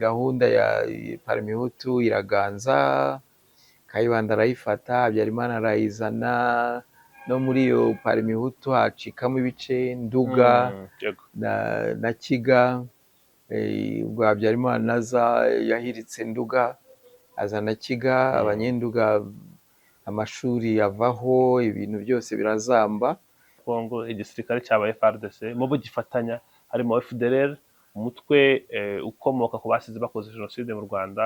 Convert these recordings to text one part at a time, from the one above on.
gahunda ya Parmehutu iraganza, Kayibanda arayifata, Habyarimana arayizana, no muri iyo Parmehutu hacikamo ibice Nduga na Kiga. Ubwo Habyarimana aza yahiritse Nduga azana Kiga, abanyenduga amashuri avaho, ibintu byose birazamba. Kongo igisirikare cyabaye FARDC mu bo gifatanya harimo FDLR, umutwe ukomoka ku basize bakoze jenoside mu Rwanda,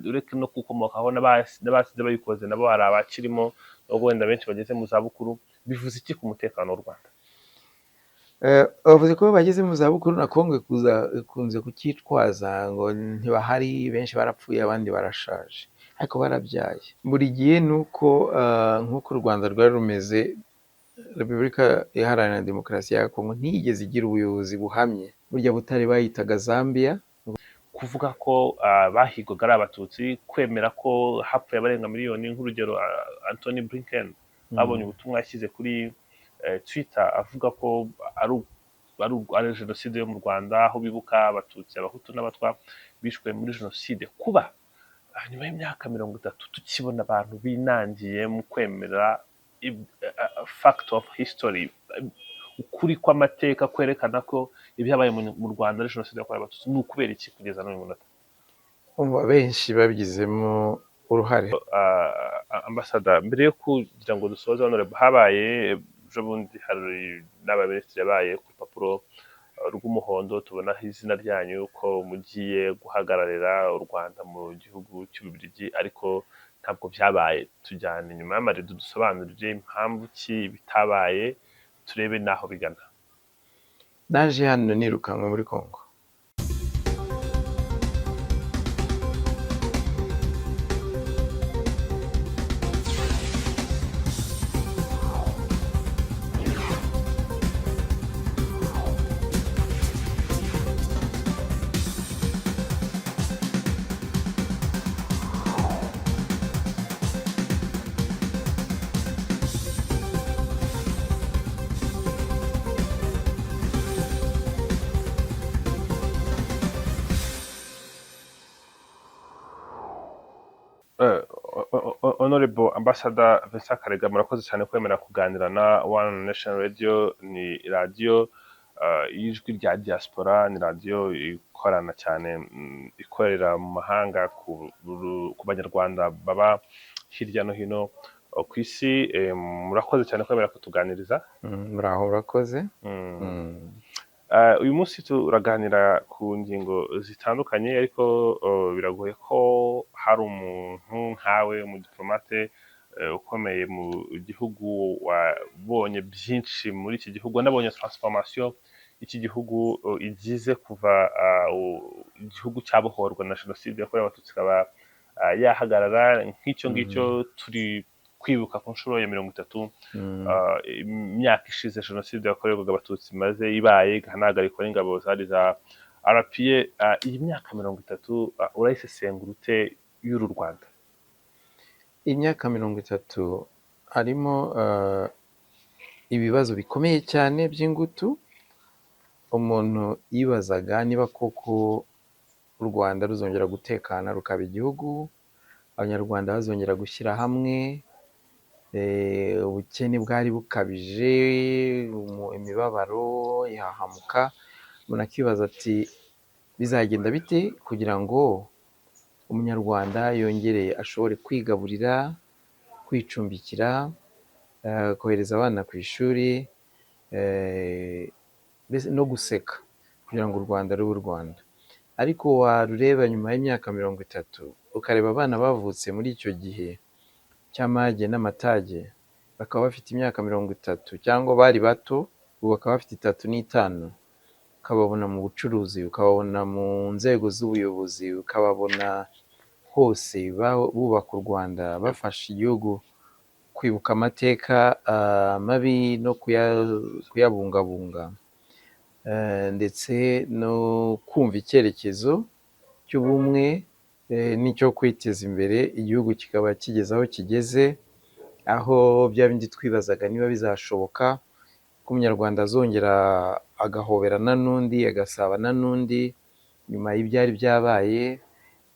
uretse no kukomokaho n'abasize bayikoze nabo hari abakirimo, nubwo wenda benshi bageze mu zabukuru. Bivuze iki ku mutekano w'u Rwanda? Bavuze ko bageze mu zabukuru na Kongo ikunze kucyitwaza ngo ntibahari, benshi barapfuye abandi barashaje, ariko barabyaye. Buri gihe ni uko nk'uko u Rwanda rwari rumeze, Repubulika Iharanira Demokarasi ya Kongo ntiyigeze igira ubuyobozi buhamye. Burya Butare bayitaga Zambia. Kuvuga ko bahigwaga ari Abatutsi, kwemera ko hapfuye abarenga miliyoni, nk'urugero Anthony Blinken babonye ubutumwa yashyize kuri Twitter avuga ko ari jenoside yo mu Rwanda, aho bibuka Abatutsi, Abahutu n'Abatwa bishwe muri jenoside. Kuba nyuma y'imyaka 30 tukibona abantu binangiye mu kwemera fact of history, ukuri kw'amateka kwerekana ko ibyabaye mu Rwanda ari jenoside yakorewe Abatutsi, ni ukubera iki kugeza n'uyu munota? Benshi babigizemo uruhare. Ambasada, mbere yo kugira ngo dusoze habaye ejo bundi hari n'abaminisitiri yabaye ku rupapuro rw'umuhondo tubonaho izina ryanyu ko mugiye guhagararira u Rwanda mu gihugu cy'Ububiligi, ariko ntabwo byabaye. Tujyane inyuma y'amarido dusobanurire impamvu ki bitabaye, turebe n'aho bigana. Naje hano nirukanwe muri Kongo. Honorable Ambassador Vincent Karega, murakoze cyane kwemera kuganira na One Nation Radio. Ni radio y'ijwi rya diaspora, ni radio ikorana cyane, ikorera mu mahanga ku banyarwanda baba hirya no hino ku isi. Murakoze cyane kwemera kutuganiriza. Muraho, murakoze. Uyu munsi turaganira ku ngingo zitandukanye, ariko biragoye ko hari umuntu nkawe, umudipolomate ukomeye mu gihugu, wabonye byinshi muri iki gihugu, nabonye transformation iki gihugu igize kuva igihugu cyabohorwa na jenoside yakorewe Abatutsi kaba yahagarara nk'icyo ngicyo. Turi kwibuka ku nshuro ya 30 imyaka ishize jenoside yakorerwaga Abatutsi maze ibaye igahanagarikwa n'ingabo zari za RPA. Iyi myaka 30 urayisesengura ute y'uru Rwanda? Imyaka 30 harimo ibibazo bikomeye cyane by'ingutu. Umuntu yibazaga niba koko u Rwanda ruzongera gutekana rukaba igihugu, abanyarwanda bazongera gushyira hamwe. Ubukene bwari bukabije, imibabaro, ihahamuka. Umuntu akibaza ati bizagenda bite kugira ngo umunyarwanda yongere ashobore kwigaburira, kwicumbikira, kohereza abana ku ishuri, no guseka, kugira ngo u Rwanda rube u Rwanda. Ariko warureba nyuma y'imyaka 30 ukareba abana bavutse muri icyo gihe cy'amage n'amatage, bakaba bafite imyaka 30 cyangwa bari bato, ubu bakaba bafite 35. Ukababona mu bucuruzi, ukababona mu nzego z'ubuyobozi, ukababona hose bubaka u Rwanda, bafasha igihugu kwibuka amateka mabi no kuyabungabunga, ndetse no kumva icyerekezo cy'ubumwe n'icyo kwiteza imbere. Igihugu kikaba kigeze aho kigeze, aho bya bindi twibazaga niba bizashoboka ko umunyarwanda azongera agahoberana n'undi, agasabana n'undi, nyuma y'ibyari byabaye,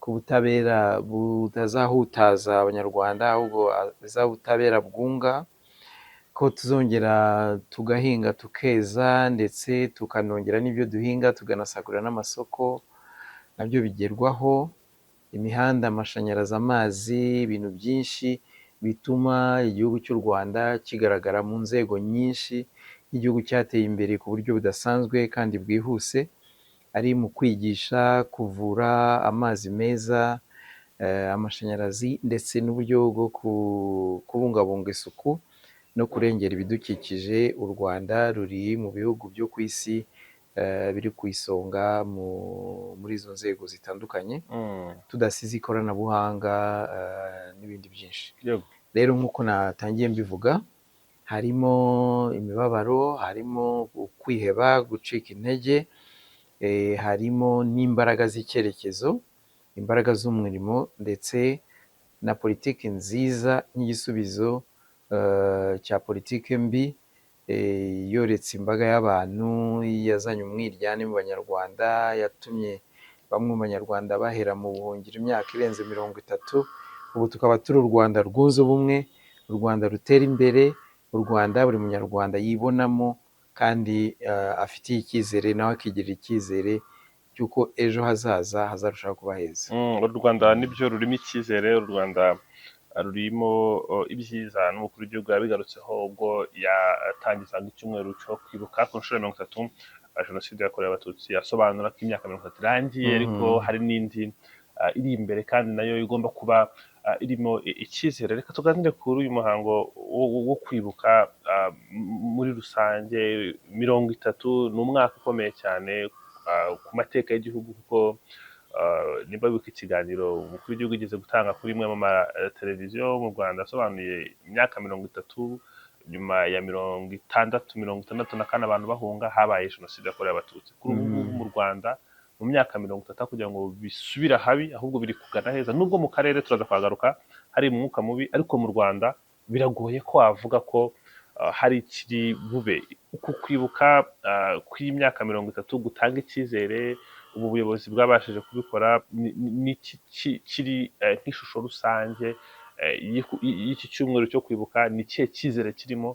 ko ubutabera butazahutaza abanyarwanda ahubwo bizaba ubutabera bwunga, ko tuzongera tugahinga tukeza ndetse tukanongera n'ibyo duhinga tuganasagurira n'amasoko, nabyo bigerwaho. Imihanda, amashanyarazi, amazi, ibintu byinshi bituma igihugu cy'u Rwanda kigaragara mu nzego nyinshi nk'igihugu cyateye imbere ku buryo budasanzwe kandi bwihuse, ari mu kwigisha, kuvura, amazi meza, amashanyarazi ndetse n'uburyo bwo kubungabunga isuku no kurengera ibidukikije. U Rwanda ruri mu bihugu byo ku isi biri ku isonga muri izo nzego zitandukanye, tudasize ikoranabuhanga n'ibindi byinshi. Rero nk'uko natangiye mbivuga, harimo imibabaro, harimo kwiheba, gucika intege, harimo n'imbaraga z'icyerekezo, imbaraga z'umurimo ndetse na politiki nziza nk'igisubizo cya politiki mbi yoretse imbaga y'abantu, yazanye umwiryane mu banyarwanda, yatumye bamwe mu banyarwanda bahera mu buhungiro imyaka irenze 30. Ubu tukaba turi u Rwanda rwunze ubumwe, u Rwanda rutera imbere, u Rwanda buri munyarwanda yibonamo kandi afitiye icyizere, nawe akigirira icyizere cy'uko ejo hazaza hazarushaho kuba heza. U Rwanda nibyo rurimo icyizere, u Rwanda rurimo ibyiza. N'umukuru w'igihugu yabigarutseho ubwo yatangizaga icyumweru cyo kwibuka ku nshuro ya 30 jenoside yakorewe abatutsi, asobanura ko imyaka 30 irangiye, ariko hari n'indi iri imbere kandi nayo igomba kuba irimo icyizere. Reka tuganire kuri uyu muhango wo kwibuka muri rusange. 30 ni umwaka ukomeye cyane ku mateka y'igihugu, kuko nimba wibuka ikiganiro umukuru w'igihugu igeze gutanga kuri imwe mu mateleviziyo mu Rwanda, asobanuye imyaka 30 nyuma ya 64 abantu bahunga, habaye jenoside yakorewe abatutsi. Kuri ubu ngubu mu Rwanda mu myaka 30 kugira ngo bisubira habi, ahubwo biri kugana heza. Nubwo mu karere turaza kwagaruka hari umwuka mubi, ariko mu Rwanda biragoye ko wavuga ko hari ikiri bube. Uku kwibuka kw'imyaka 30 gutanga icyizere, ubu buyobozi bwabashije kubikora, kiri nk'ishusho rusange y'iki cyumweru cyo kwibuka. Ni ikihe cyizere kirimo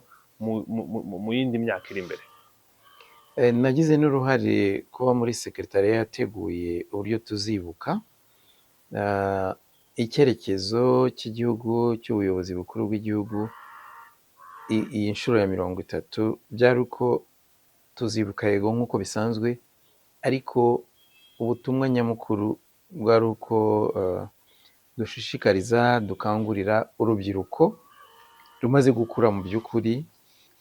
mu yindi myaka iri imbere? Nagize n'uruhare kuba muri sekretariya yateguye uburyo tuzibuka. Icyerekezo cy'igihugu cy'ubuyobozi bukuru bw'igihugu iyi nshuro ya 30 byari uko tuzibuka yego nk'uko bisanzwe, ariko ubutumwa nyamukuru bwari uko dushishikariza, dukangurira urubyiruko rumaze gukura mu by'ukuri,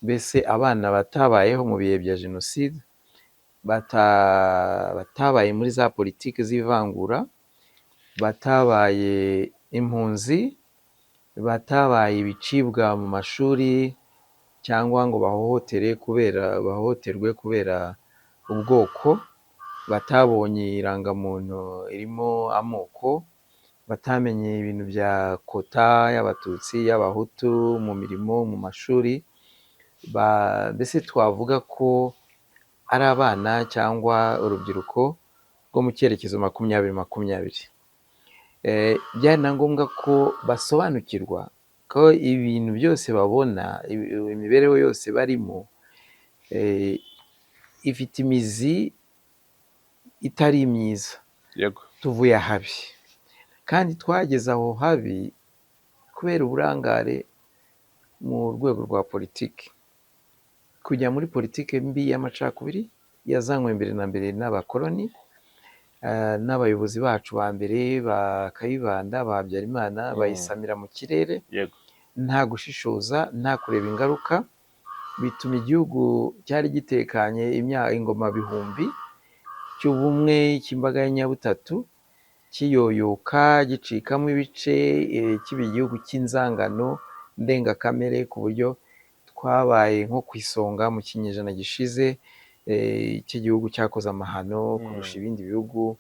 mbese abana batabayeho mu bihe bya jenoside, batabaye muri za politiki z'ivangura, batabaye impunzi, batabaye ibicibwa mu mashuri cyangwa ngo bahohoterwe kubera ubwoko, batabonye irangamuntu irimo amoko, batamenye ibintu bya kota y'abatutsi, y'abahutu mu mirimo, mu mashuri. Mbese twavuga ko ari abana cyangwa urubyiruko rwo mu cyerekezo 2020. Byari na ngombwa ko basobanukirwa ko ibintu byose babona, imibereho yose barimo ifite imizi itari myiza. Tuvuye ahabi kandi twageze aho habi kubera uburangare mu rwego rwa politiki, kujya muri politiki mbi y'amacakubiri yazanywe mbere na mbere n'abakoloni, n'abayobozi bacu ba mbere ba Kayibanda, ba Habyarimana, bayisamira mu kirere nta gushishoza, nta kureba ingaruka. Bituma igihugu cyari gitekanye ingoma bihumbi cy'ubumwe cy'imbaga y'inyabutatu kiyoyoka, gicikamo ibice, kiba igihugu cy'inzangano ndengakamere, ku buryo twabaye nko ku isonga mu kinyejana gishize cy'igihugu cyakoze amahano kurusha ibindi bihugu,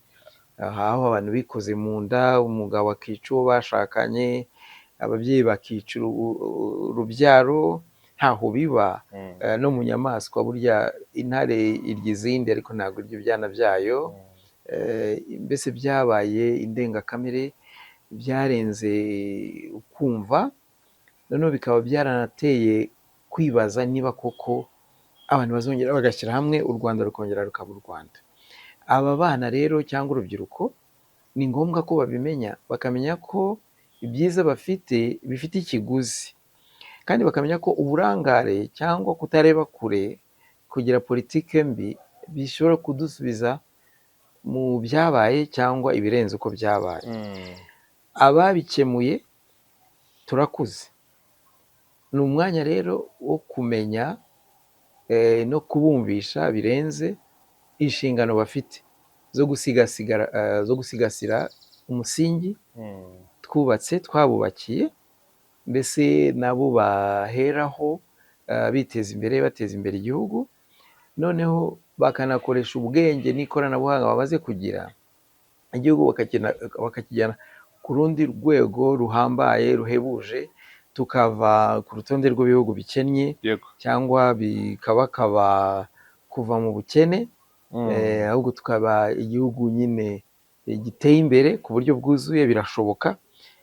aho abantu bikoze mu nda, umugabo akica uwo bashakanye, ababyeyi bakica urubyaro, ntaho biba. No mu nyamaswa burya intare irya izindi ariko ntabwo irya ibyana byayo. mbese byabaye indengakamere, byarenze ukumva, noneho bikaba byaranateye kwibaza niba koko abantu bazongera bagashyira hamwe u Rwanda rukongera rukaba u Rwanda. Aba bana rero cyangwa urubyiruko ni ngombwa ko babimenya, bakamenya ko ibyiza bafite bifite ikiguzi, kandi bakamenya ko uburangare cyangwa kutareba kure, kugira politike mbi bishobora kudusubiza mu byabaye cyangwa ibirenze uko byabaye. Ababikemuye turakuze, ni umwanya rero wo kumenya no kubumvisha birenze inshingano bafite zo gusigasira umusingi twubatse, twabubakiye, mbese nabo baheraho biteza imbere, bateza imbere igihugu, noneho bakanakoresha ubwenge n'ikoranabuhanga bamaze kugira, igihugu bakakijyana ku rundi rwego ruhambaye ruhebuje, tukava ku rutonde rw'ibihugu bikennye cyangwa bikabakaba kuva mu bukene, ahubwo tukaba igihugu nyine giteye imbere ku buryo bwuzuye. Birashoboka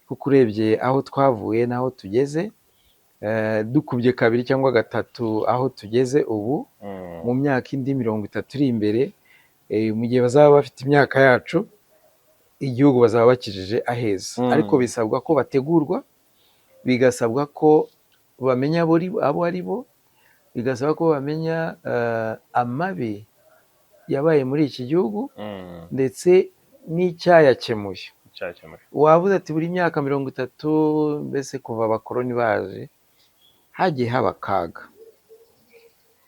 kuko urebye aho twavuye n'aho tugeze, dukubye kabiri cyangwa gatatu aho tugeze ubu, mu myaka indi 30 iri imbere, mu gihe bazaba bafite imyaka yacu, igihugu bazaba bakijije aheza. Ariko bisabwa ko bategurwa, bigasabwa ko bamenya abo ari bo, bigasaba ko bamenya amabi yabaye muri iki gihugu ndetse n'icyayakemuye. Wavuze ati buri myaka 30, mbese kuva abakoloni baje hagiye haba akaga.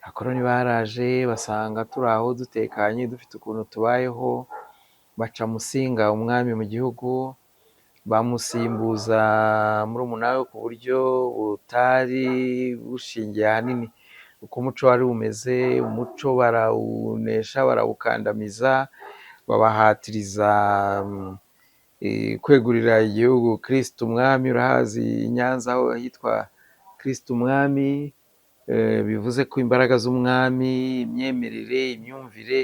Abakoloni baraje basanga turi aho dutekanye, dufite ukuntu tubayeho, baca Musinga umwami mu gihugu, bamusimbuza murumuna we ku buryo butari bushingiye ahanini uko umuco wari umeze. Umuco barawunesha, barawukandamiza, babahatiriza kwegurira igihugu Kristo umwami. Urahazi i Nyanza aho hitwa Kristo umwami, bivuze ko imbaraga z'umwami, imyemerere, imyumvire,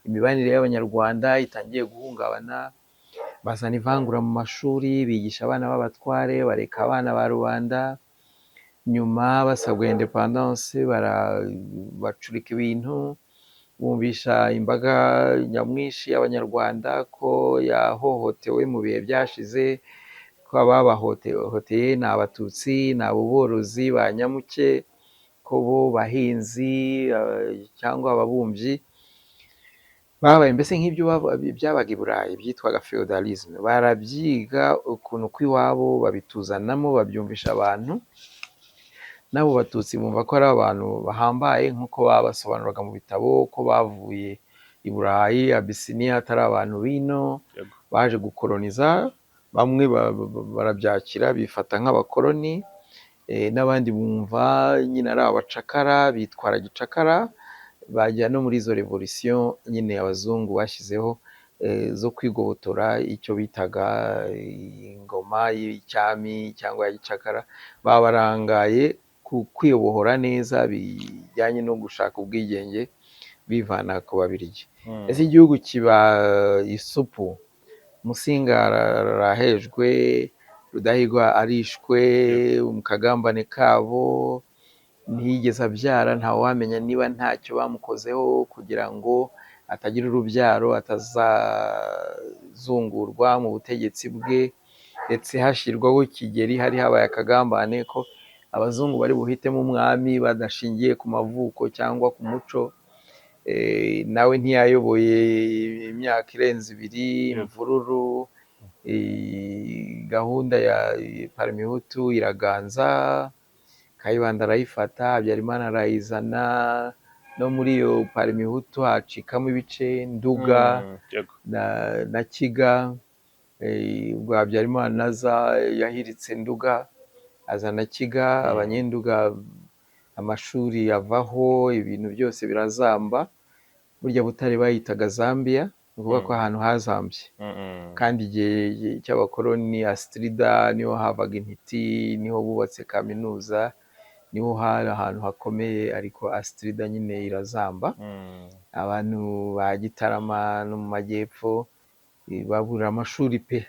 imibanire y'abanyarwanda itangiye guhungabana. Bazana ivangura mu mashuri, bigisha abana b'abatware, bareka abana ba rubanda. Nyuma basabwa independence, bacurika ibintu, bumvisha imbaga nyamwinshi y'abanyarwanda ko yahohotewe mu bihe byashize, ko ababahohoteye ni abatutsi, ni abo borozi ba nyamuke, ko bo bahinzi cyangwa ababumbyi babaye mbese nk'ibyo byabaga i Burayi byitwaga feudalisme. Barabyiga ukuntu kw'iwabo, babituzanamo, babyumvisha abantu, n'abo batutsi bumva ko ari abantu bahambaye nk'uko babasobanuraga mu bitabo ko bavuye i Burayi, Abisiniya, atari abantu bino, baje gukoloniza. Bamwe barabyakira bifata nk'abakoloni, n'abandi bumva nyine ari abacakara, bitwara gicakara. Bajya no muri izo revolution nyine abazungu bashyizeho zo kwigobotora icyo bitaga ingoma y'icyami cyangwa ya gicakara. Babarangaye ku kwibohora neza bijyanye no gushaka ubwigenge bivana ku Babirigi. Ese igihugu kiba isupu. Musinga arahejwe, Rudahigwa arishwe mu kagambane kabo, ntiyigeze abyara, ntawamenya niba ntacyo bamukozeho kugira ngo atagira urubyaro, atazazungurwa mu butegetsi bwe. Ndetse hashyirwaho Kigeli, hari habaye akagambane ko abazungu bari buhitemo umwami badashingiye ku mavuko cyangwa ku muco. Nawe ntiyayoboye imyaka irenze 2, imvururu, gahunda ya Parmehutu iraganza, Kayibanda arayifata, Habyarimana arayizana, no muri iyo Parmehutu hacikamo ibice, Nduga na Kiga. Ubwo Habyarimana aza yahiritse Nduga, azana Kiga, abanyenduga amashuri avaho, ibintu byose birazamba. Burya Butare bayitaga Zambia, ni ukuvuga ko ahantu hazambye. Kandi igihe cy'abakoloni Astrida niho havaga intiti, niho bubatse kaminuza niho hari ahantu hakomeye, ariko Astrida nyine irazamba. Abantu ba Gitarama no mu majyepfo babura amashuri pe,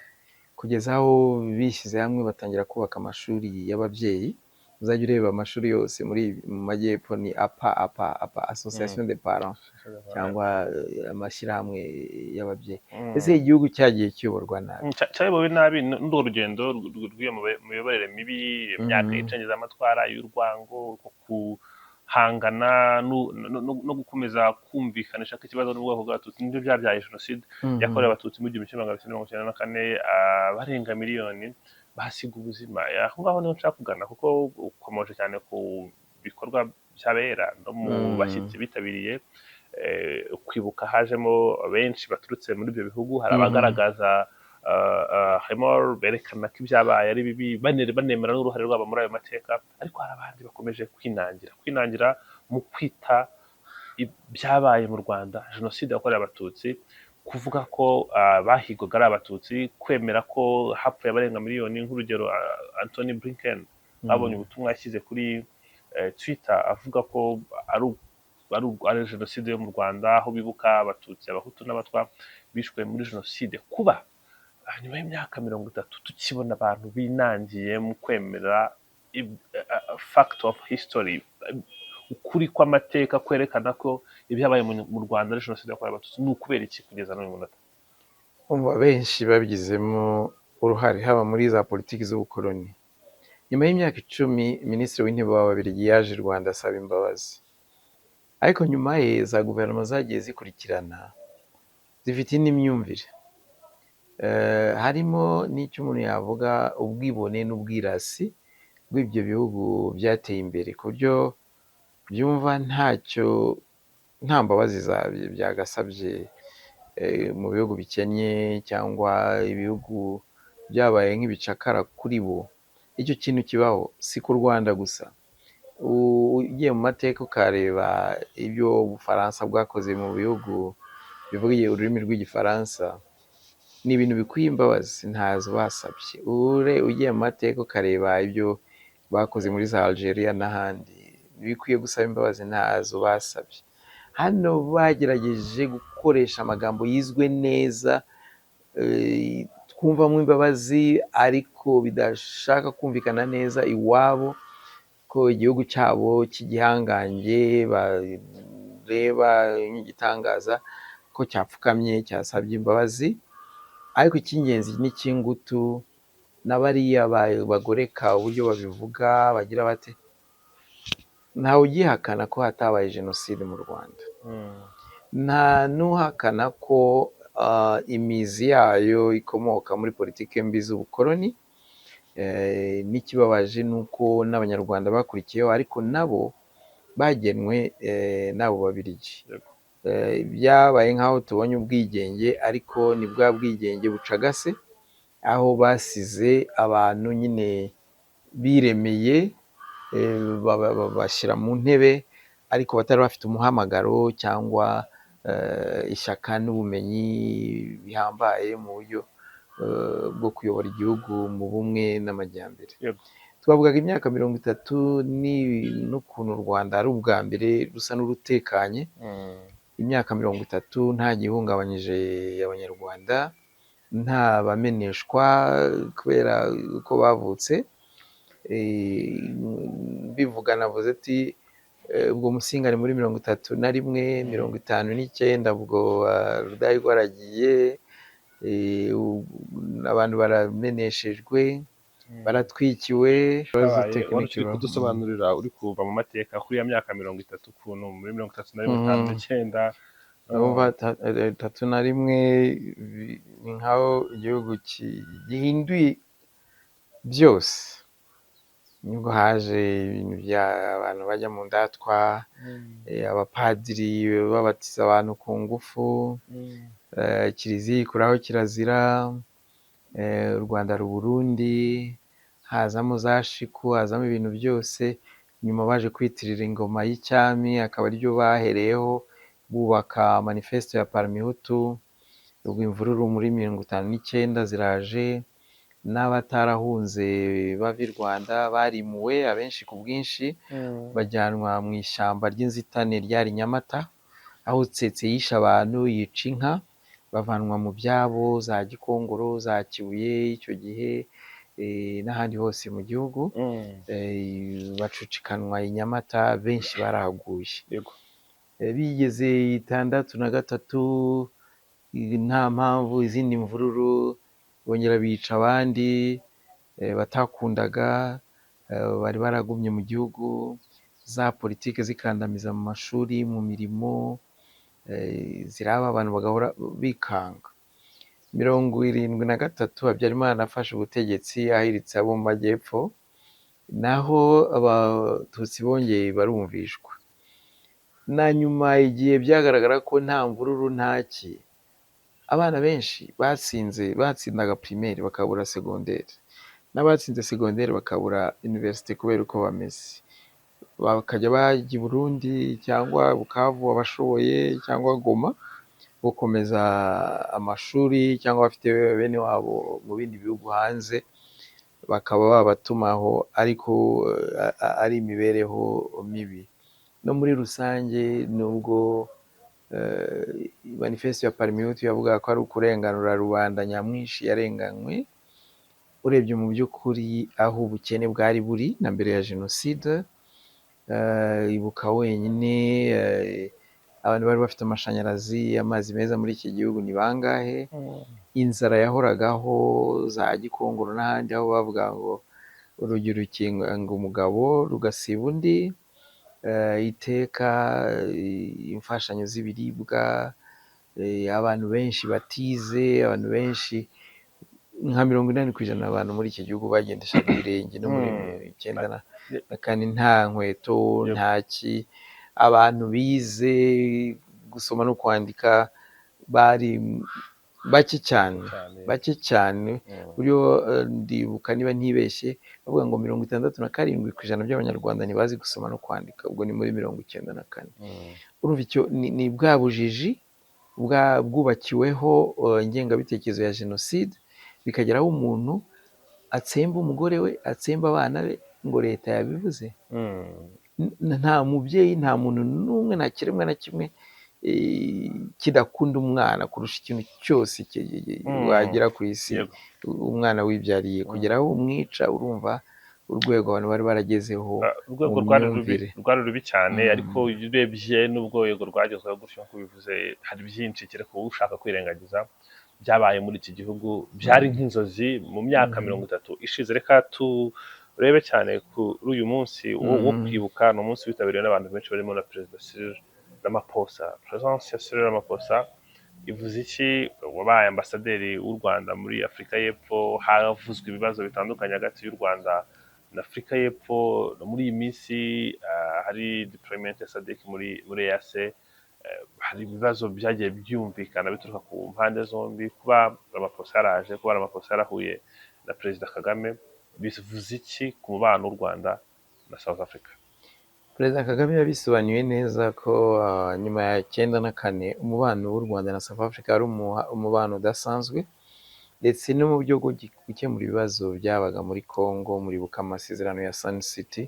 kugeza aho bishyize hamwe batangira kubaka amashuri y'ababyeyi. Uzajya ureba amashuri yose mu majyepfo ni apa association de parents cyangwa amashyirahamwe y'ababyeyi. Ese igihugu cyagiye kiyoborwa nabi, cyayobowe nabi n'urugendo rw'iyo miyoborere mibi, imyaka y'icengezamatwara y'urwango, guhangana no gukomeza kumvikanisha ko ikibazo n'ubwoko bw'abatutsi nibyo byabyaye jenoside yakorewe abatutsi mu 1994. Barenga miliyoni bahasiga ubuzima. Aho ngaho niho nshaka kugana, kuko ukomeje cyane ku bikorwa by'abera no mu bashyitsi bitabiriye kwibuka. Hajemo benshi baturutse muri ibyo bihugu. Hari abagaragaza berekana ko ibyabaye ari bibi, banemera n'uruhare rwabo muri ayo mateka, ariko hari abandi bakomeje kwinangira mu kwita ibyabaye mu Rwanda jenoside yakorewe abatutsi, kuvuga ko bahigwaga ari abatutsi, kwemera ko hapfuye abarenga miliyoni. Nk'urugero, Anthony Blinken babonye ubutumwa yashyize kuri Twitter avuga ko ari jenoside yo mu Rwanda, aho bibuka abatutsi, abahutu n'abatwa bishwe muri jenoside. Kuba nyuma y'imyaka 30 tukibona abantu binangiye mu kwemera fact of history, ukuri kw'amateka, kwerekana ko ibyabaye mu Rwanda ari jenoside yakorewe abatutsi, ni ukubera iki kugeza n'uyu munota? Benshi babigizemo uruhare, haba muri za politiki z'ubukoloni. Nyuma y'imyaka 10 minisitiri w'intebe w'Ababiligi yaje i Rwanda asaba imbabazi, ariko nyuma ye za guverinoma zagiye zikurikirana zifite indi myumvire. Harimo n'icyo umuntu yavuga ubwibone n'ubwirasi bw'ibyo bihugu byateye imbere, ku buryo byumva nta mbabazi byagasabye mu bihugu bikennye cyangwa ibihugu byabaye nk'ibicakara kuri bo. Icyo kintu kibaho si ku Rwanda gusa. Ugiye mu mateka ukareba ibyo Ubufaransa bwakoze mu bihugu bivuga ururimi rw'igifaransa, ni ibintu bikwiye imbabazi, ntazo basabye. Ugiye mu mateka ukareba ibyo bakoze muri za Algeria n'ahandi, bikwiye gusaba imbabazi, ntazo basabye. Hano bagerageje gukoresha amagambo yizwe neza, twumvamo imbabazi, ariko bidashaka kumvikana neza iwabo ko igihugu cyabo cy'igihangange bareba nk'igitangaza ko cyapfukamye cyasabye imbabazi. Ariko icy'ingenzi n'icy'ingutu na bariya bagoreka uburyo babivuga, bagira bate, ntawe ugihakana ko hatabaye jenoside mu Rwanda. Nta n'uhakana ko imizi yayo ikomoka muri politiki mbi z'ubukoloni. N'ikibabaje ni uko n'Abanyarwanda bakurikiyeho, ariko nabo bagenwe n'abo Babiligi. Byabaye nk'aho tubonye ubwigenge, ariko ni bwa bwigenge bucagase, aho basize abantu nyine biremeye, bashyira mu ntebe, ariko batari bafite umuhamagaro cyangwa ishyaka n'ubumenyi bihambaye mu buryo bwo kuyobora igihugu mu bumwe n'amajyambere. Twavugaga imyaka 30 n'ukuntu u Rwanda ari ubwa mbere rusa n'urutekanye. Imyaka 30 nta gihungabanyije Abanyarwanda, nta bameneshwa kubera uko bavutse. Bivuga navuze ati ubwo Musinga ari muri 31, 59 ubwo Rudahigwa waragiye, abantu barameneshejwe, baratwikiwe. Uri kudusobanurira, uri kuva mu mateka kuri ya myaka 30 ukuntu muri 31, 31 ni nkaho igihugu gihinduye byose. Nibwo haje ibintu by'abantu bajya mu ndatwa, abapadiri babatiza abantu ku ngufu, kiliziya ikuraho kirazira, u Rwanda Burundi, hazamo za shiku, hazamo ibintu byose. Nyuma baje kwitirira ingoma y'icyami, akaba aryo bahereyeho bubaka manifesto ya Parmehutu. Ubwo imvururu muri 59 ziraje, n'abatarahunze bava i Rwanda barimuwe abenshi ku bwinshi bajyanwa mu ishyamba ry'inzitane ryari Nyamata, aho Tsetse yishe abantu yica inka, bavanwa mu byabo za Gikongoro, za Kibuye icyo gihe n'ahandi hose mu gihugu, bacucikanwa i Nyamata, benshi barahaguye. Bigeze 1963 nta mpamvu, izindi mvururu, bongera bica abandi batakundaga, bari baragumye mu gihugu, za politiki zikandamiza mu mashuri, mu mirimo, ziraba abantu bagahora bikanga. 1973 Habyarimana afashe ubutegetsi ahiritse abo mu majyepfo, naho abatutsi bongeye barumvishwa. Na nyuma igihe byagaragara ko nta mvururu ntaki, abana benshi batsindaga primaire bakabura secondaire, n'abatsinze secondaire bakabura université kubera uko bameze, bakajya bajya i Burundi cyangwa Bukavu abashoboye, cyangwa Goma gukomeza amashuri, cyangwa bafite bene wabo mu bindi bihugu hanze, bakaba babatumaho, ariko ari imibereho mibi. No muri rusange, nubwo manifeste ya Parmehutu yavuga ko ari ukurenganura rubanda nyamwinshi yarenganywe, urebye mu by'ukuri aho ubukene bwari buri na mbere ya jenoside, ibuka wenyine abantu bari bafite amashanyarazi, amazi meza muri iki gihugu ni bangahe? Inzara yahoragaho za Gikongoro n'ahandi, aho bavuga ngo urugi rukinga umugabo rugasiba undi, iteka imfashanyo z'ibiribwa, abantu benshi batize, abantu benshi nka 80% abantu muri iki gihugu bagendeshaga ibirenge, no muri 1994 nta nkweto ntaki, abantu bize gusoma no kwandika bari bake cyane, buryo ndibuka niba ntibeshye bavuga ngo 67% by'abanyarwanda ntibazi gusoma no kwandika, ubwo ni muri 1994. Urumva icyo ni bwa bujiji bwubakiweho ingengabitekerezo ya jenoside, bikageraho umuntu atsemba umugore we, atsemba abana be, ngo leta yabivuze. Nta mubyeyi, nta muntu n'umwe, nta kiremwa na kimwe kidakunda umwana kurusha ikintu cyose wagira ku isi. Umwana wibyariye, kugeraho umwica, urumva urwego abantu bari baragezeho. Urwego rwari rubi cyane, ariko urebye n'ubwo urwego rwagezweho gutyo nk'uko bivuze, hari byinshi kereka wowe ushaka kwirengagiza byabaye muri iki gihugu, byari nk'inzozi mu myaka 30 ishize. Reka turebe cyane kuri uyu munsi wo kwibuka. Ni umunsi witabiriwe n'abantu benshi, barimo na Perezida Cyril Ramaphosa. Presence ya Cyril Ramaphosa ivuze iki? Wabaye ambasaderi w'u Rwanda muri Afurika y'Epfo, havuzwe ibibazo bitandukanye hagati y'u Rwanda na Afurika y'Epfo. Muri iyi minsi hari deployment ya SADC muri EAC, hari ibibazo byagiye byumvikana bituruka ku mpande zombi. Kuba Ramaphosa yaraje, kuba Ramaphosa yarahuye na Perezida Kagame, bivuze iki ku mubano w'u Rwanda na South Africa? Perezida Kagame yabisobanuye neza ko nyuma ya 94 umubano w'u Rwanda na South Africa ari umubano udasanzwe, ndetse no mu byo gukemura ibibazo byabaga muri Congo. Muribuka amasezerano ya Sun City,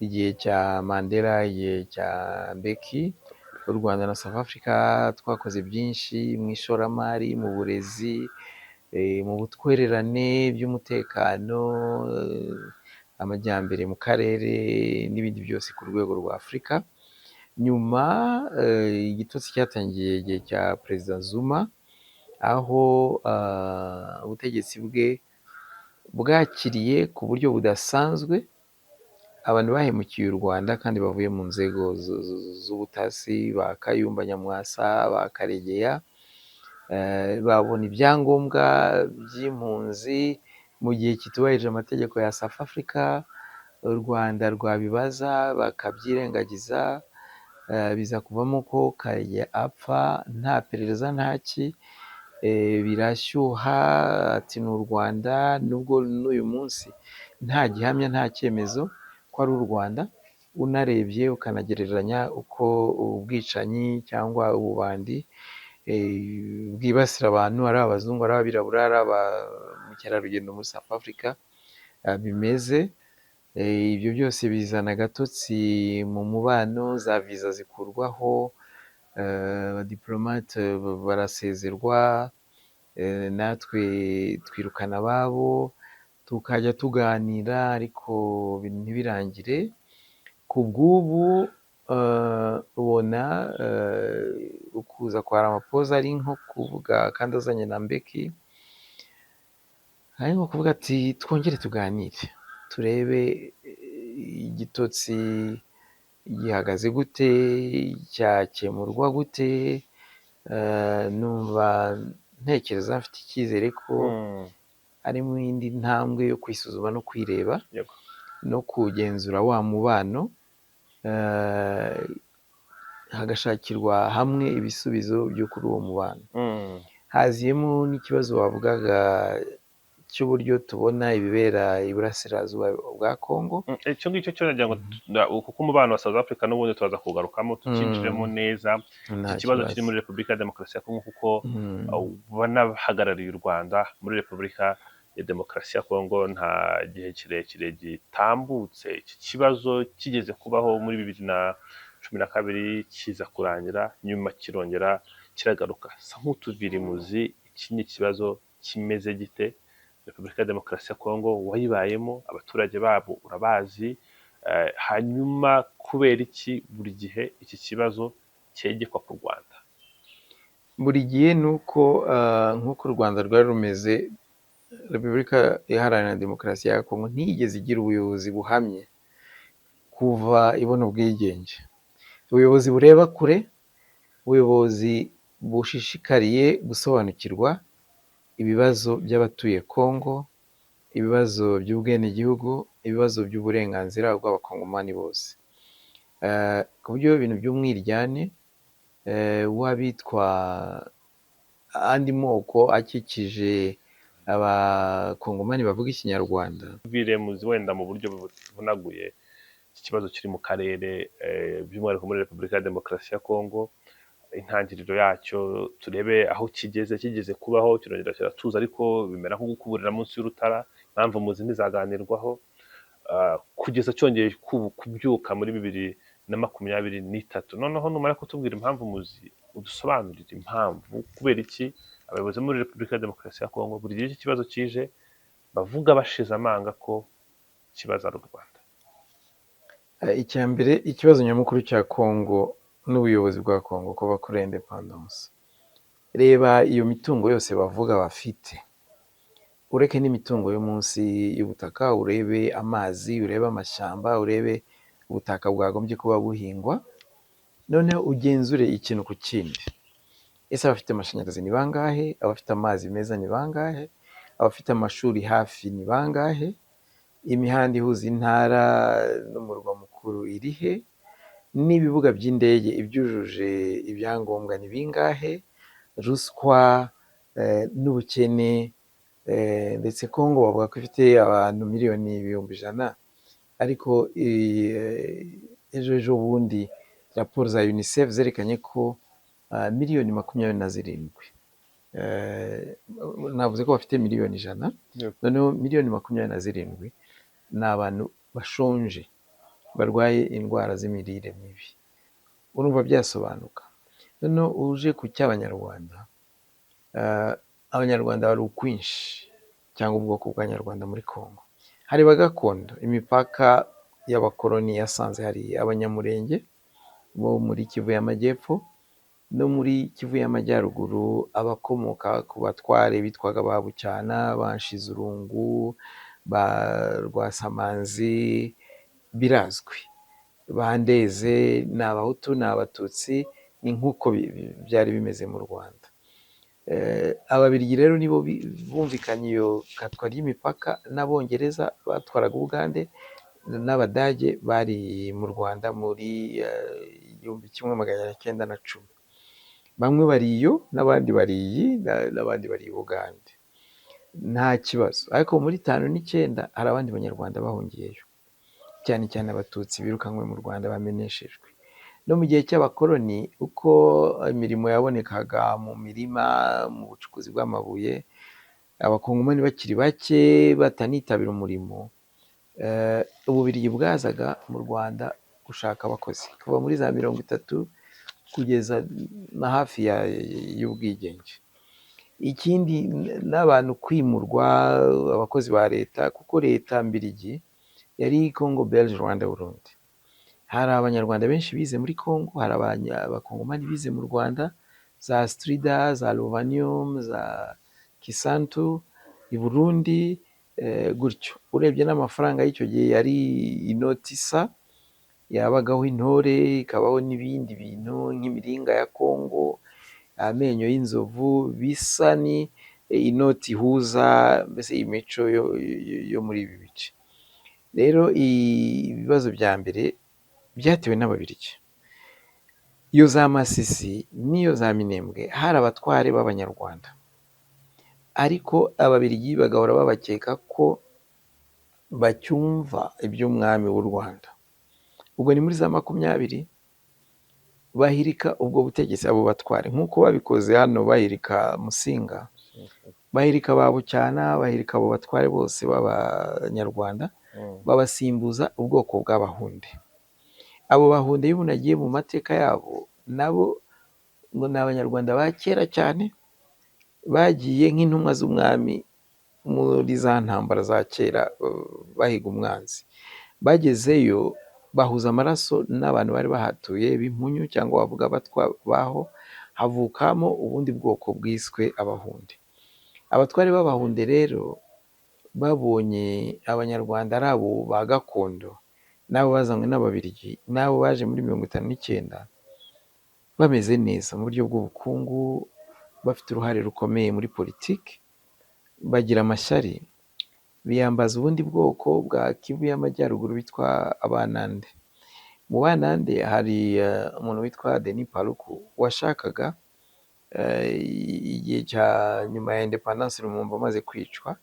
igihe cya Mandela, igihe cya Mbeki. U Rwanda na South Africa twakoze byinshi mu ishoramari, mu burezi, mu butwererane by'umutekano, amajyambere mu karere, n'ibindi byose ku rwego rwa Afurika. Nyuma igitotsi cyatangiye igihe cya Perezida Zuma, aho ubutegetsi bwe bwakiriye ku buryo budasanzwe abantu bahemukiye u Rwanda kandi bavuye mu nzego z'ubutasi, ba Kayumba Nyamwasa, ba Karegeya, babona ibyangombwa by'impunzi mu gihe kitubahirije amategeko ya South Africa. U Rwanda rwabibaza bakabyirengagiza, biza kuvamo ko Karegeya apfa nta perereza ntaki. Birashyuha, ati ni u Rwanda, nubwo n'uyu munsi nta gihamya, nta cyemezo ko ari u Rwanda. Unarebye ukanagereranya uko ubwicanyi cyangwa ububandi bwibasira abantu, ari abazungu, ari abirabura, ari mukerarugendo muri South Africa bimeze. Ibyo byose bizana agatotsi mu mubano, za viza zikurwaho, abadiplomate barasezerwa, natwe twirukana ababo, tukajya tuganira ariko ntibirangire. Ku bw'ubu ubona ukuza kwa Ramaphosa ari nko kuvuga kandi azanye na Mbeki, ari nko kuvuga ati twongere tuganire turebe igitotsi gihagaze gute, cyakemurwa gute. Numva ntekereza mfite icyizere ko ari mu yindi ntambwe yo kwisuzuma no kwireba no kugenzura wa mubano, hagashakirwa hamwe ibisubizo byo kuri uwo mubano. Haziyemo n'ikibazo wavugaga cy'uburyo tubona ibibera iburasirazuba bwa Congo. Icyo ngicyo cyo nagira ngo kuko umubano wa South Africa n'ubundi tubaza kugarukamo tukinjiremo neza iki kibazo kiri muri Repubulika ya Demokarasi ya Congo, kuko banahagarariye u Rwanda muri Repubulika ya Demokarasi ya Congo nta gihe kirekire gitambutse iki kibazo kigeze kubaho muri 2012 kiza kurangira, nyuma kirongera kiragaruka sa nk'utuvirimuzi. Iki ni ikibazo kimeze gite? Repubulika ya Demokarasi ya Congo wayibayemo, abaturage babo urabazi, hanyuma kubera iki buri gihe iki kibazo cyegekwa ku Rwanda? Buri gihe nuko nk'uko u Rwanda rwari rumeze, Repubulika Iharanira Demokarasi ya Congo ntiyigeze igira ubuyobozi buhamye kuva ibona ubwigenge. Ubuyobozi bureba kure, ubuyobozi bushishikariye gusobanukirwa ibibazo by'abatuye Congo, ibibazo by'ubwenegihugu, ibibazo by'uburenganzira bw'abakongomani bose, ku buryo ibintu by'umwiryane w'abitwa andi moko akikije abakongomani bavuga ikinyarwanda. Biremuzi wenda mu buryo buvunaguye iki kibazo kiri mu karere, by'umwihariko muri Repubulika ya Demokarasi ya Congo, intangiriro yacyo turebe aho kigeze kubaho, kirongera kiratuza ariko bimera nko gukuburira munsi y'urutara. Impamvu muzi ntizaganirwaho kugeza cyongeye kubyuka muri 2023. Noneho numara kutubwira impamvu muzi, udusobanurire impamvu, kubera iki abayobozi muri Repubulika ya Demokarasi ya Congo buri gihe iki kibazo kije bavuga bashize amanga ko kibazo ari u Rwanda. Icya mbere, ikibazo nyamukuru cya Congo n'ubuyobozi bwa Congo kuva kuri independence. Reba iyo mitungo yose bavuga bafite, ureke n'imitungo yo munsi y'ubutaka, urebe amazi, urebe amashyamba, urebe ubutaka bwagombye kuba buhingwa, noneho ugenzure ikintu ku kindi. Ese abafite amashanyarazi ni bangahe? Abafite amazi meza ni bangahe? Abafite amashuri hafi ni bangahe? Imihanda ihuza intara n'umurwa mukuru irihe? N'ibibuga by'indege ibyujuje ibyangombwa ni bingahe? Ruswa n'ubukene, ndetse Congo bavuga ko ifite abantu miliyoni 100,000, ariko ejo bundi raporo za UNICEF zerekanye ko miliyoni 27, navuze ko bafite miliyoni 100, noneho miliyoni 27 ni abantu bashonje barwaye indwara z'imirire mibi. Urumva byasobanuka. Noneho uje ku cy'abanyarwanda, abanyarwanda bari ukwinshi cyangwa ubwoko bw'abanyarwanda muri Congo. Hari gakondo, imipaka y'abakoloni yasanze hari abanyamurenge bo muri Kivu y'Amajyepfo no muri Kivu y'Amajyaruguru, abakomoka ku batware bitwaga ba Bucyana, ba Nshizirungu, ba Rwasamanzi, birazwi. Bandeze ni Abahutu, ni Abatutsi, ni nk'uko byari bimeze mu Rwanda. Ababiligi rero nibo bumvikanye iyo katwa ry'imipaka, n'Abongereza batwaraga Ubugande, n'Abadage bari mu Rwanda muri 1910. Bamwe bari iyo, n'abandi bari iyi, n'abandi bari i Bugande. Nta kibazo. Ariko muri 1959 hari abandi banyarwanda bahungiyeyo, cyane cyane Abatutsi birukanywe mu Rwanda bameneshejwe. No mu gihe cy'abakoloni, uko imirimo yabonekaga mu mirima, mu bucukuzi bw'amabuye, abakongomani bakiri bake batanitabira umurimo, Ububiligi bwazaga mu Rwanda gushaka abakozi kuva muri za 30 kugeza na hafi y'ubwigenge. Ikindi n'abantu kwimurwa, abakozi ba leta, kuko leta mbirigi yari Congo Belge Rwanda Burundi. Hari abanyarwanda benshi bize muri Congo, hari abakongomani bize mu Rwanda, za Strida, za Lovanium, za Kisantu i Burundi, gutyo. Urebye n'amafaranga y'icyo gihe yari inoti isa, yabagaho intore, ikabaho n'ibindi bintu nk'imiringa ya Congo, amenyo y'inzovu, bisa ni inoti ihuza mbese imico yo muri ibi bice. Rero ibibazo bya mbere byatewe n'Ababiligi. Iyo za Masisi n'iyo za Minembwe hari abatware b'Abanyarwanda, ariko Ababiligi bagahora babakeka ko bacyumva iby'umwami w'u Rwanda. Ubwo ni muri za 20 bahirika ubwo butegetsi, abo batware, nk'uko babikoze hano bahirika Musinga, bahirika ba Bucyana, bahirika abo batware bose b'Abanyarwanda, babasimbuza ubwoko bw'Abahunde. Abo Bahunde iyo umuntu agiye mu mateka yabo, nabo ngo ni Abanyarwanda ba kera cyane, bagiye nk'intumwa z'umwami muri za ntambara za kera bahiga umwanzi. Bagezeyo bahuza amaraso n'abantu bari bahatuye b'impunyu cyangwa bavuga abatwa baho, havukamo ubundi bwoko bwiswe Abahunde. Abatware b'Abahunde rero babonye Abanyarwanda ari abo ba gakondo, n'abo bazanywe n'Ababiligi, n'abo baje muri 59 bameze neza mu buryo bw'ubukungu, bafite uruhare rukomeye muri politiki, bagira amashyari, biyambaza ubundi bwoko bwa Kivu y'Amajyaruguru bitwa Abanande. Mu Banande hari umuntu witwa Denis Paluku washakaga igihe cya nyuma ya independence Lumumba amaze kwicwa,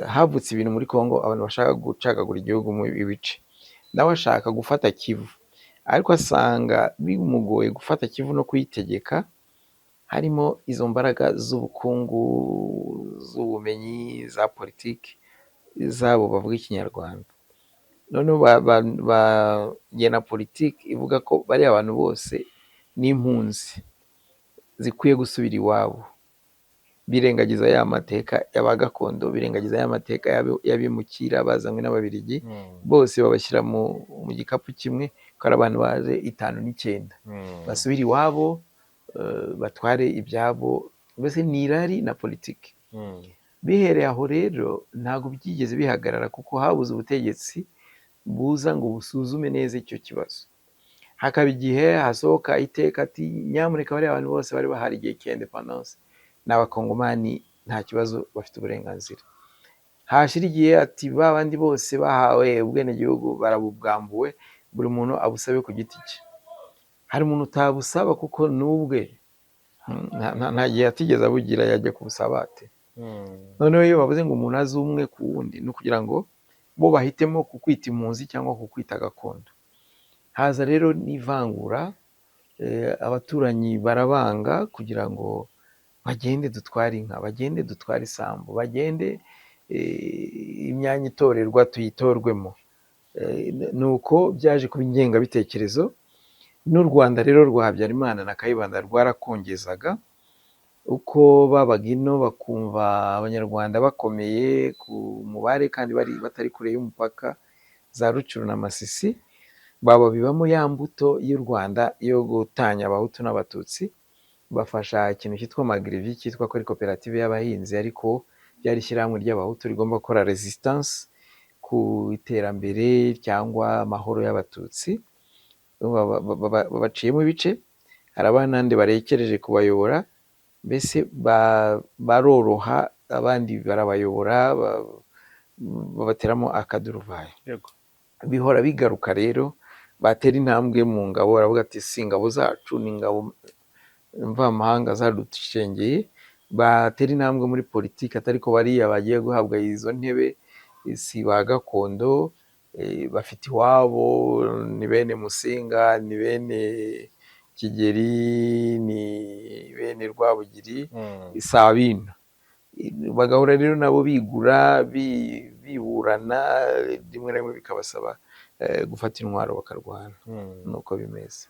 havutse ibintu muri Congo, abantu bashaka gucagagura igihugu mu ibice, nawe ashaka gufata Kivu, ariko asanga bimugoye gufata Kivu no kuyitegeka, harimo izo mbaraga z'ubukungu, z'ubumenyi, za politiki zabo bavuga Ikinyarwanda. Noneho bagena politiki ivuga ko bari abantu bose n'impunzi zikwiye gusubira iwabo, birengagiza ya mateka y'abagakondo, birengagiza ya mateka y'abimukira bazanywe n'Ababiligi, bose babashyira mu gikapu kimwe, ko ari abantu baje 59, basubira iwabo, batware ibyabo, mbese ni irari na politiki. Bihereye aho rero ntabwo byigeze bihagarara, kuko habuze ubutegetsi buza ngo busuzume neza icyo kibazo. Hakaba igihe hasohoka iteka ati nyamuneka bari abantu bose bari bahari igihe cy'independence n'Abakongomani nta kibazo, bafite uburenganzira. Hashira igihe ati ba bandi bose bahawe ubwenegihugu barabubwambuwe, buri muntu abusabe ku giti cye. Hari umuntu utabusaba kuko n'ubwe nta gihe atigeze abugira, yajya kubusaba ate? Noneho iyo bavuze ngo umuntu azi umwe ku wundi, ni ukugira ngo bo bahitemo kukwita impunzi cyangwa kukwita gakondo. Haza rero n'ivangura, abaturanyi barabanga kugira ngo bagende dutware inka, bagende dutware isambu, bagende imyanya itorerwa tuyitorwemo. Nuko byaje kuba ingengabitekerezo. N'u Rwanda rero rwa Habyarimana na Kayibanda rwarakongezaga, uko babaga ino bakumva Abanyarwanda bakomeye ku mubare kandi batari kure y'umupaka, za Rucuru na Masisi, babibamo ya mbuto y'u Rwanda yo gutanya Abahutu n'Abatutsi. Bafasha ikintu cyitwa Magrivi, cyitwa ko ari koperative y'abahinzi, ariko byari ishyirahamwe ry'Abahutu rigomba gukora resistance ku iterambere cyangwa amahoro y'Abatutsi. Babaciyemo ibice, hari Abanande barekereje kubayobora, mbese baroroha, abandi barabayobora, babateramo akaduruvayo. Bihora bigaruka rero, batera intambwe mu ngabo, baravuga ati si ingabo zacu, ni ingabo mvamahanga zadushengeye. Batera intambwe muri politiki, atari ko bariya bagiye guhabwa izo ntebe si ba gakondo, bafite iwabo, ni bene Musinga, ni bene Kigeri, ni bene Rwabugiri, Sabino. bagahora rero nabo bigura biburana, rimwe na rimwe bikabasaba gufata intwaro bakarwana. Nuko bimeze.